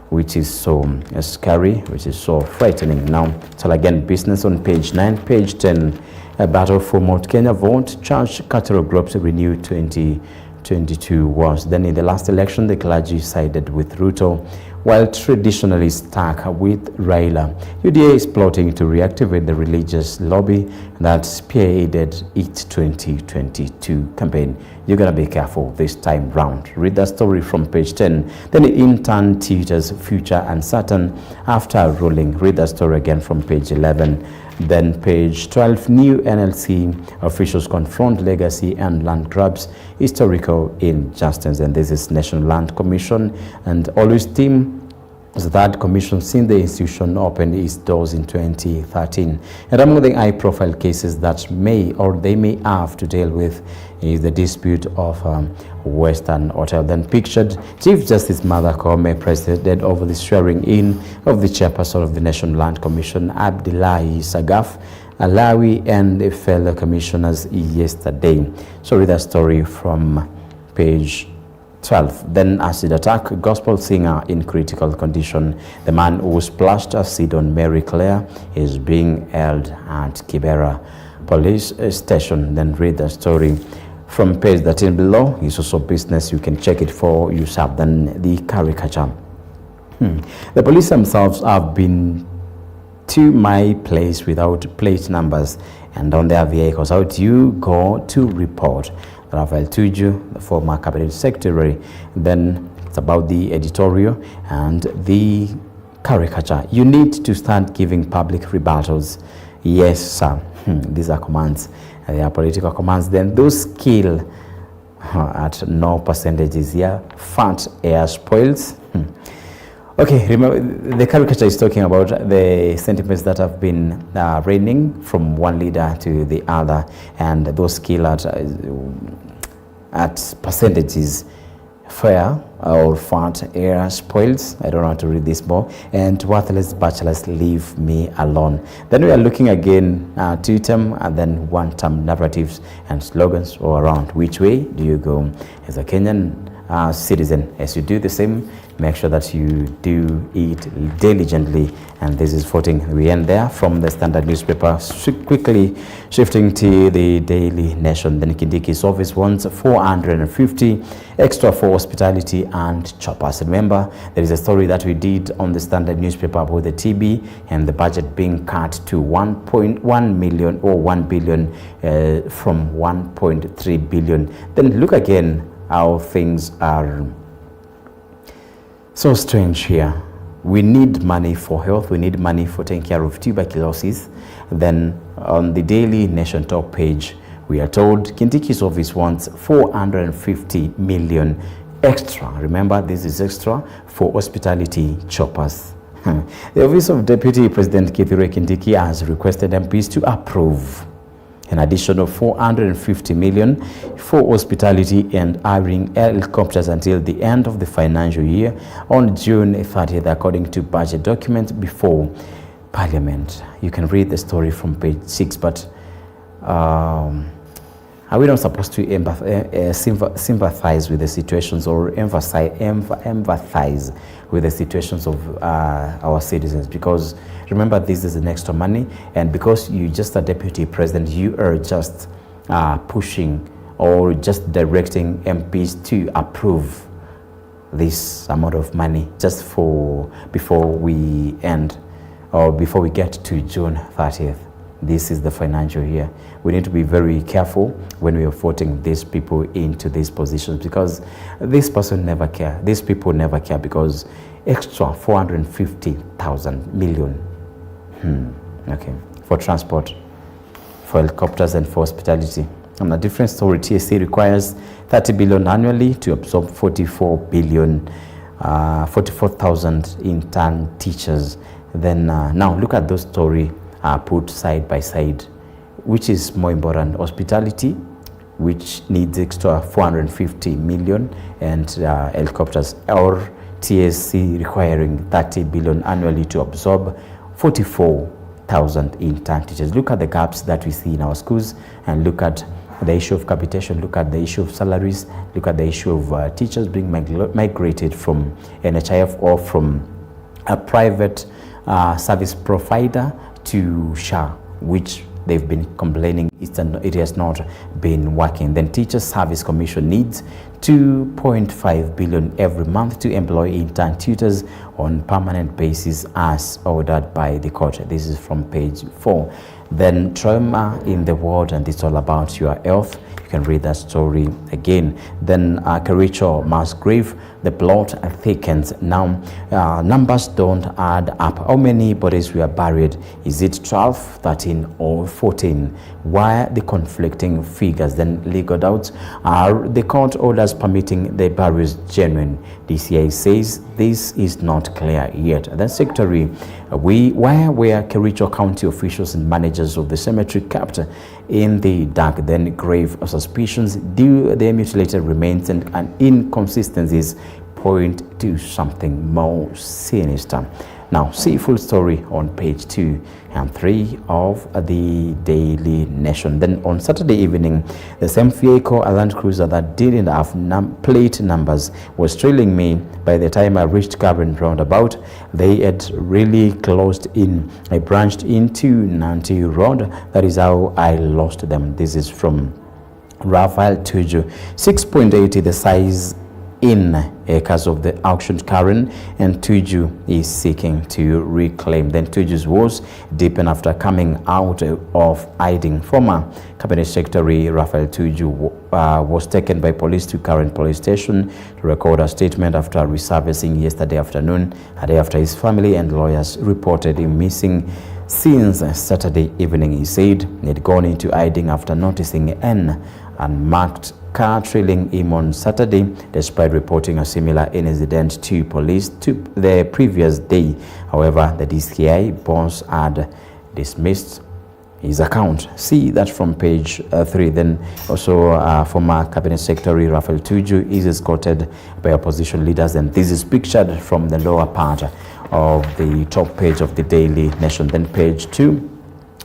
which is so scary, which is so frightening. Now, so again, business on page 9. Page 10, a battle for Mount Kenya vote, charge cultural groups renew 20 2022 was. Then in the last election, the clergy sided with Ruto, while traditionally stuck with Raila. UDA is plotting to reactivate the religious lobby that spearheaded its 2022 campaign. You're going to be careful this time round. Read that story from page 10. Then the intern teacher's future uncertain after ruling. Read that story again from page 11. Then page 12, new NLC officials confront legacy and land grabs, historical injustice. And this is National Land Commission and always team that commission since the institution opened its doors in 2013. And among the high-profile cases that may or they may have to deal with is the dispute of Western Hotel. Then pictured Chief Justice Martha Koome presided over the swearing in of the chairperson of the National Land Commission, Abdullahi Sagaf Alawi, and the fellow commissioners yesterday. So read that story from page 12. Then acid attack, gospel singer in critical condition. The man who splashed acid on Mary Claire is being held at Kibera police station. Then read the story from page 13 below. It's also business. You can check it for yourself. Then the caricature. The police themselves have been to my place without plate numbers and on their vehicles. How do you go to report? Rafael Tuju, the former cabinet secretary. Then it's about the editorial and the caricature. You need to start giving public rebuttals. Yes, sir. These are commands. They are political commands. Then those kill at no percentages here. Fat air spoils. Okay, remember the caricature is talking about the sentiments that have been reigning from one leader to the other, and those kill at percentages. Fair or fat air spoils. I don't know how to read this more. And worthless bachelors, leave me alone. Then we are looking again two-term and then one-term narratives and slogans all around. Which way do you go as a Kenyan citizen? As you do the same, make sure that you do it diligently. And this is voting. We end there from the Standard newspaper. Quickly shifting to the Daily Nation. Then Kindiki's office wants 450 extra for hospitality and choppers. Remember, there is a story that we did on the Standard newspaper about the TB and the budget being cut to 1.1 million or 1 billion from 1.3 billion. Then look again how things are so strange here. We need money for health. We need money for taking care of tuberculosis. Then on the Daily Nation top page, we are told Kindiki's office wants 450 million extra. Remember, this is extra for hospitality choppers. The office of Deputy President Kithure Kindiki has requested MPs to approve an additional 450 million for hospitality and hiring helicopters until the end of the financial year on June 30th, according to budget documents before Parliament. You can read the story from page 6, but are we not supposed to sympathize with the situations or empathize with the situations of our citizens? Because remember, this is an extra money, and because you just a deputy president, you are just pushing or just directing MPs to approve this amount of money just for before we end or before we get to June 30th. This is the financial year. We need to be very careful when we are voting these people into these positions, because this person never care. These people never care, because extra 450,000 million. Okay, for transport, for helicopters and for hospitality. On a different story, TSC requires 30 billion annually to absorb 44,000 intern teachers. Then now look at those stories put side by side. Which is more important, hospitality, which needs extra 450 million, and helicopters, or TSC requiring 30 billion annually to absorb 44,000 intern teachers. Look at the gaps that we see in our schools, and look at the issue of capitation, look at the issue of salaries, look at the issue of teachers being migrated from NHIF or from a private service provider to SHA, which they've been complaining it has not been working. Then Teachers Service Commission needs 2.5 billion every month to employ intern tutors on permanent basis as ordered by the court. This is from page 4. Then trauma in the world, and it's all about your health. You can read that story again. Then Kericho mass grave, the plot thickens. Now numbers don't add up. How many bodies were buried? Is it 12, 13 or 14? Why the conflicting figures? Then legal doubts. Are the court orders permitting the burials genuine? DCI says this is not clear yet. Then Secretary, why were Kericho County officials and managers of the cemetery kept in the dark? Then grave suspicions due their mutilated remains and inconsistencies point to something more sinister. Now, see full story on page 2 and 3 of the Daily Nation. Then on Saturday evening, the same vehicle, a Land Cruiser that didn't have plate numbers, was trailing me. By the time I reached Carbon roundabout, they had really closed in. I branched into Nanti Road. That is how I lost them. This is from Rafael Tuju. 6.80 the size in acres of the auctioned Karen, and Tuju is seeking to reclaim. Then Tuju's woes deepen after coming out of hiding. Former Cabinet Secretary Rafael Tuju was taken by police to Karen Police Station to record a statement after resurfacing yesterday afternoon, a day after his family and lawyers reported him missing since Saturday evening. He said he had gone into hiding after noticing an unmarked car trailing him on Saturday, despite reporting a similar incident to police the previous day. However, the DCI boss had dismissed his account. See that from page 3. Then also former Cabinet Secretary Rafael Tuju is escorted by opposition leaders, and this is pictured from the lower part of the top page of the Daily Nation. Then page 2,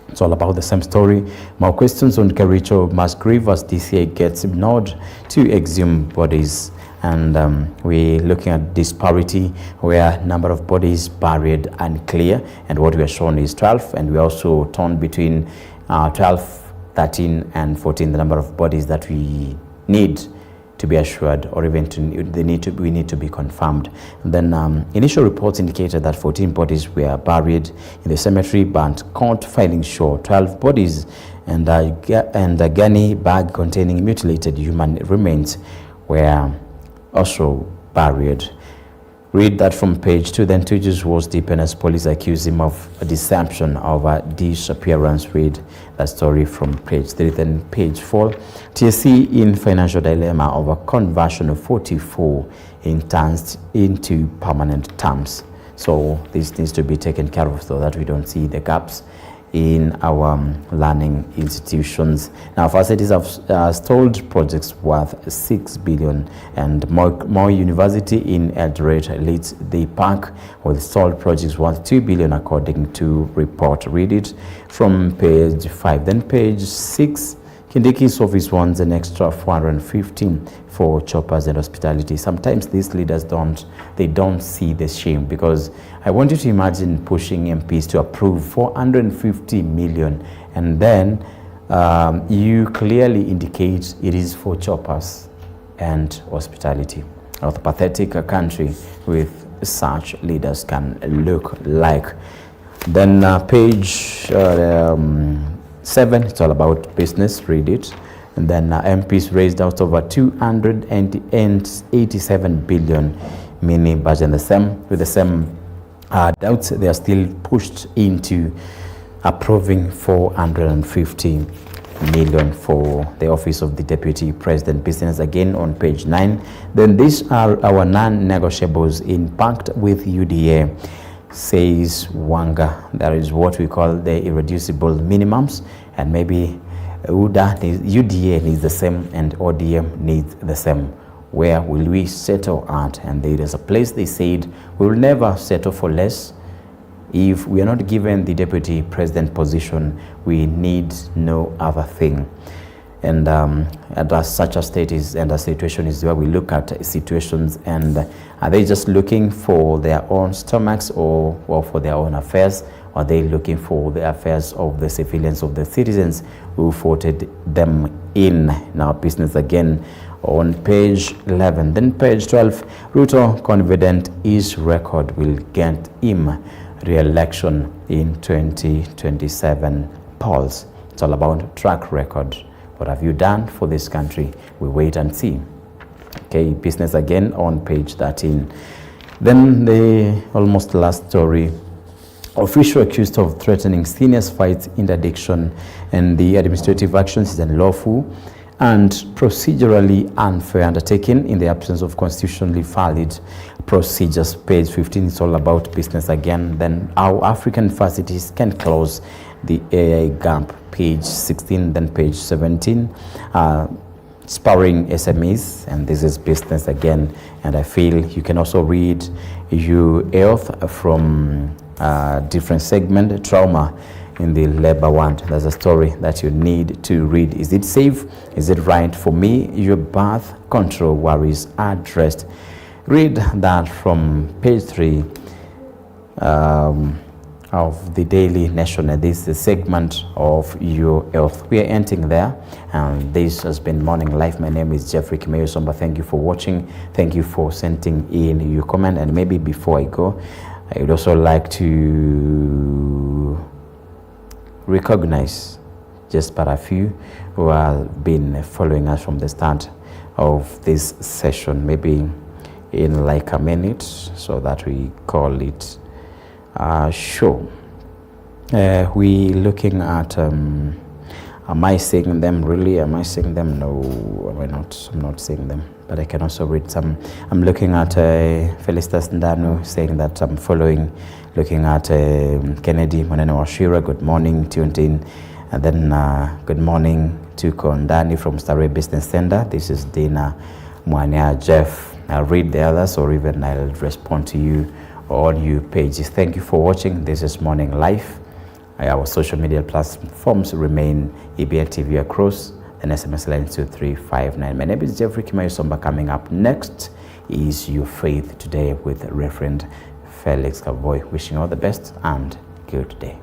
it's all about the same story. More questions on Kericho mass grave as DCA gets ignored to exhume bodies. And we're looking at disparity where number of bodies buried unclear, and what we are shown is 12, and we also torn between 12, 13 and 14, the number of bodies that we need to be assured, or even we need to be confirmed. And then initial reports indicated that 14 bodies were buried in the cemetery, but court findings show 12 bodies and a gunny bag containing mutilated human remains were also buried. Read that from page 2. Then Tuju's was deepened as police accuse him of a deception of a disappearance. Read that story from page 3. Then page 4, TSC in financial dilemma over conversion of 44 interns into permanent terms. So this needs to be taken care of so that we don't see the gaps in our learning institutions. Now, facilities have stalled projects worth 6 billion, and Moi University in Eldoret leads the pack with stalled projects worth 2 billion according to report. Read it from page 5. Then page 6, Kindiki's office wants an extra 415 for choppers and hospitality. Sometimes these leaders don't see the shame, because I want you to imagine pushing MPs to approve 450 million, and then you clearly indicate it is for choppers and hospitality. How pathetic a country with such leaders can look like. Then page 7, it's all about business. Read it. And then MPs raised out over 287 billion mini budget. With the same doubts, they are still pushed into approving 450 million for the office of the Deputy President. Business again on page 9. Then these are our non-negotiables in pact with UDA, says Wanga. That is what we call the irreducible minimums, and maybe UDA needs the same and ODM needs the same. Where will we settle at? And there is a place they said we will never settle for less. If we are not given the Deputy President position, we need no other thing. And such a state is, and a situation is where we look at situations, and are they just looking for their own stomachs or for their own affairs? Or are they looking for the affairs of the civilians, of the citizens who voted them in? Now, business again on page 11. Then page 12, Ruto confident his record will get him re-election in 2027 polls. It's all about track record. What have you done for this country? We wait and see. Okay, business again on page 13. Then the almost last story. Official accused of threatening seniors fights interdiction and the administrative actions is unlawful and procedurally unfair undertaken in the absence of constitutionally valid procedures. Page 15 is all about business again. Then how African universities can close the AI gap. Page 16, then page 17. Spurring SMEs, and this is business again. And I feel you can also read your health from different segment, trauma in the labor world. There's a story that you need to read. Is it safe? Is it right for me? Your birth control worries are addressed. Read that from page 3 of the Daily Nation. This is a segment of your health. We are ending there, and this has been Morning Life. My name is Jeffrey Kimeyo Somba. Thank you for watching. Thank you for sending in your comment. And maybe before I go, I would also like to recognize just but a few who have been following us from the start of this session, maybe in like a minute, so that we call it show. We looking at am I seeing them really? Am I seeing them? No, am I not? I'm not seeing them, but I can also read some. I'm looking at Felicitas Ndanu saying that I'm following. Looking at Kennedy Moneno Washira, good morning, tuned in. And then good morning to Kondani from Starway Business Center. This is Dina Mwania Jeff. I'll read the others, or even I'll respond to you on your pages. Thank you for watching. This is Morning Life. Our social media platforms remain EBN TV across and SMS line 2359. My name is Jeffrey Kimeyo Somba. Coming up next is Your Faith Today with Reverend Felix Kavoy. Wishing all the best and good day.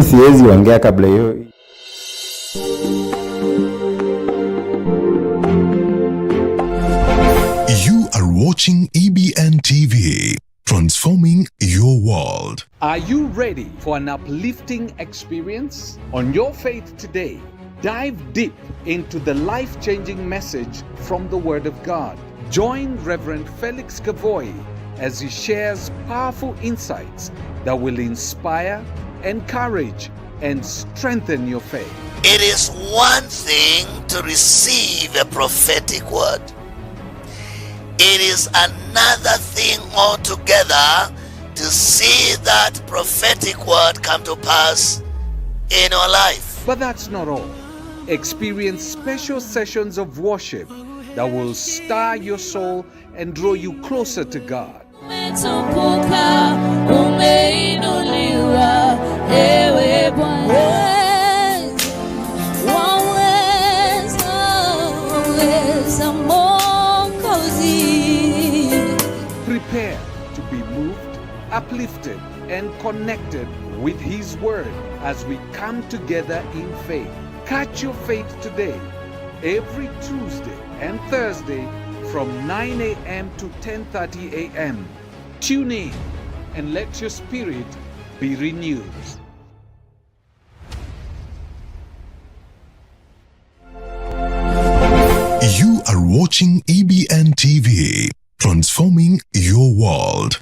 Siwezi ongea kabla hiyo. You are watching EBN TV, transforming your world. Are you ready for an uplifting experience? On Your Faith Today, dive deep into the life-changing message from the Word of God. Join Reverend Felix Kavoy as he shares powerful insights that will inspire, encourage, and strengthen your faith. It is one thing to receive a prophetic word. It is another thing altogether to see that prophetic word come to pass in your life. But that's not all. Experience special sessions of worship that will stir your soul and draw you closer to God. Prepare to be moved, uplifted, and connected with His Word as we come together in faith. Catch Your Faith Today every Tuesday and Thursday from 9 a.m. to 10:30 a.m. Tune in and let your spirit be renewed. You are watching EBN TV, transforming your world.